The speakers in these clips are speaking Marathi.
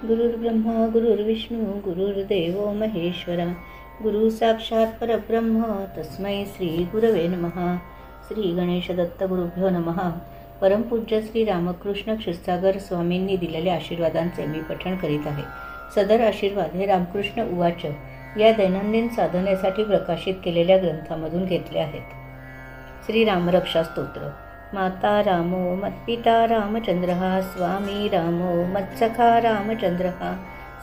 गुरुर्ब्रह्मा गुरुर्विष्णू गुरुर्देव महेश्वरा गुरु साक्षात परब्रह्म तस्मै श्री गुरवे नमः। श्री गणेश दत्त गुरुभ्यो नमः। परमपूज्य श्री रामकृष्ण क्षीरसागर स्वामींनी दिलेल्या आशीर्वादांचे मी पठण करीत आहे। सदर आशीर्वाद हे रामकृष्ण उवाच या दैनंदिन साधनेसाठी प्रकाशित केलेल्या ग्रंथामधून घेतले आहेत। श्री रामरक्षा स्तोत्र। माता रामो मत्पिता रामचंद्रः स्वामी रामो मत्सखा रामचंद्रः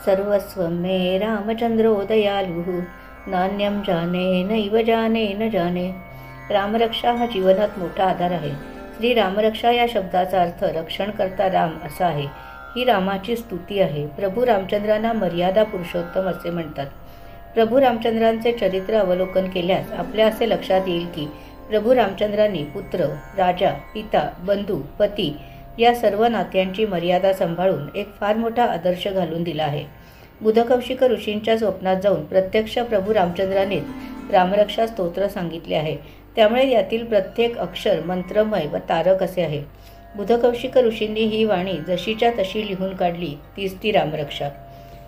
सर्वस्वं मे रामचंद्रो दयालुः नान्यं जाने नैव जाने न जाने। रामरक्षा हा जीवनात मोठा आधार आहे। श्री रामरक्षा या शब्दाचा अर्थ रक्षण करता राम असा आहे। ही रामाची स्तुती आहे। प्रभू रामचंद्रांना मर्यादा पुरुषोत्तम असे म्हणतात। प्रभू रामचंद्रांचे चरित्र अवलोकन केल्यास आपल्या असे लक्षात येईल की प्रभू रामचंद्रांनी पुत्र, राजा, पिता, बंधू, पती या सर्व नात्यांची मर्यादा सांभाळून एक फार मोठा आदर्श घालून दिला आहे। बुधकौशिक ऋषींच्या स्वप्नात जाऊन प्रत्यक्ष प्रभू रामचंद्रांनीच रामरक्षा स्तोत्र सांगितले आहे। त्यामुळे यातील प्रत्येक अक्षर मंत्रमय व तारक असे आहे। बुधकौशिक ऋषींनी ही वाणी जशीच्या तशी लिहून काढली, तीच ती रामरक्षा।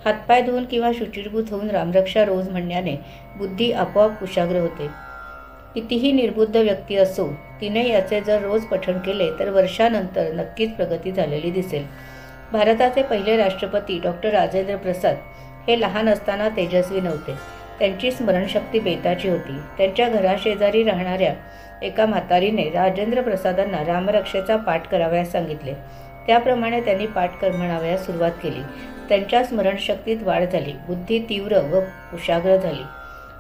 हातपाय धुवून किंवा शुचिर्भूत होऊन रामरक्षा रोज म्हणण्याने बुद्धी आपोआप कुशाग्र होते। कितीही निर्बुद्ध व्यक्ती असो, तिने याचे जर रोज पठण केले तर वर्षानंतर नक्कीच प्रगती झालेली दिसेल। भारताचे पहिले राष्ट्रपती डॉक्टर राजेंद्र प्रसाद हे लहान असताना तेजस्वी नव्हते। त्यांची स्मरणशक्ती बेताची होती। त्यांच्या घराशेजारी राहणाऱ्या एका म्हातारीने राजेंद्र प्रसादांना रामरक्षेचा पाठ करावयास सांगितले। त्याप्रमाणे त्यांनी पाठ म्हणावयास सुरुवात केली। त्यांच्या स्मरणशक्तीत वाढ झाली, बुद्धी तीव्र व कुशाग्र झाली।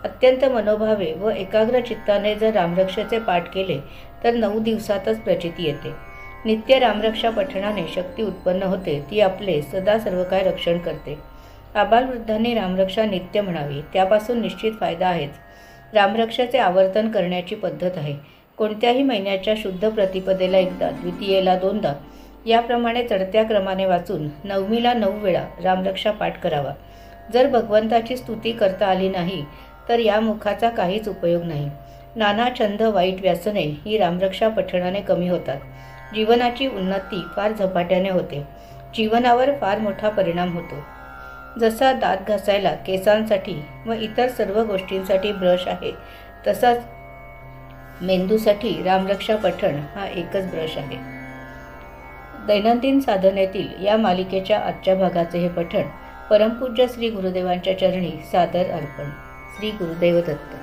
अत्यंत मनोभावे व एकाग्र चित्ताने जर रामरक्षेचे पाठ केले तर 9 दिवसातच प्रचिती येते। नित्य रामरक्षा पठणाने शक्ती उत्पन्न होते, ती आपले सदा सर्व काय रक्षण करते। आबालवृद्धांनी रामरक्षा नित्य म्हणावी, त्यापासून निश्चित फायदा आहेच। रामरक्षेचे आवर्तन करण्याची पद्धत आहे। कोणत्याही महिन्याच्या शुद्ध प्रतिपदेला एकदा, द्वितीयेला 2दा याप्रमाणे चढत्या क्रमाने वाचून नवमीला 9 वेळा रामरक्षा पाठ करावा। जर भगवंताची स्तुती करता आली नाही तर या मुखाचा काहीच उपयोग नाही। नाना छंद, वाईट व्यसने ही रामरक्षा पठणाने कमी होतात। जीवनाची उन्नती फार झपाट्याने होते। जीवनावर फार मोठा परिणाम होतो। जसा दात घासायला केसांसाठी व इतर सर्व गोष्टींसाठी ब्रश आहे, तसाच मेंदूसाठी रामरक्षा पठण हा एकच ब्रश आहे। दैनंदिन साधनेतील या मालिकेच्या आजच्या भागाचे हे पठण परमपूज्य श्री गुरुदेवांच्या चरणी सादर अर्पण। श्री गुरुदेव दत्त।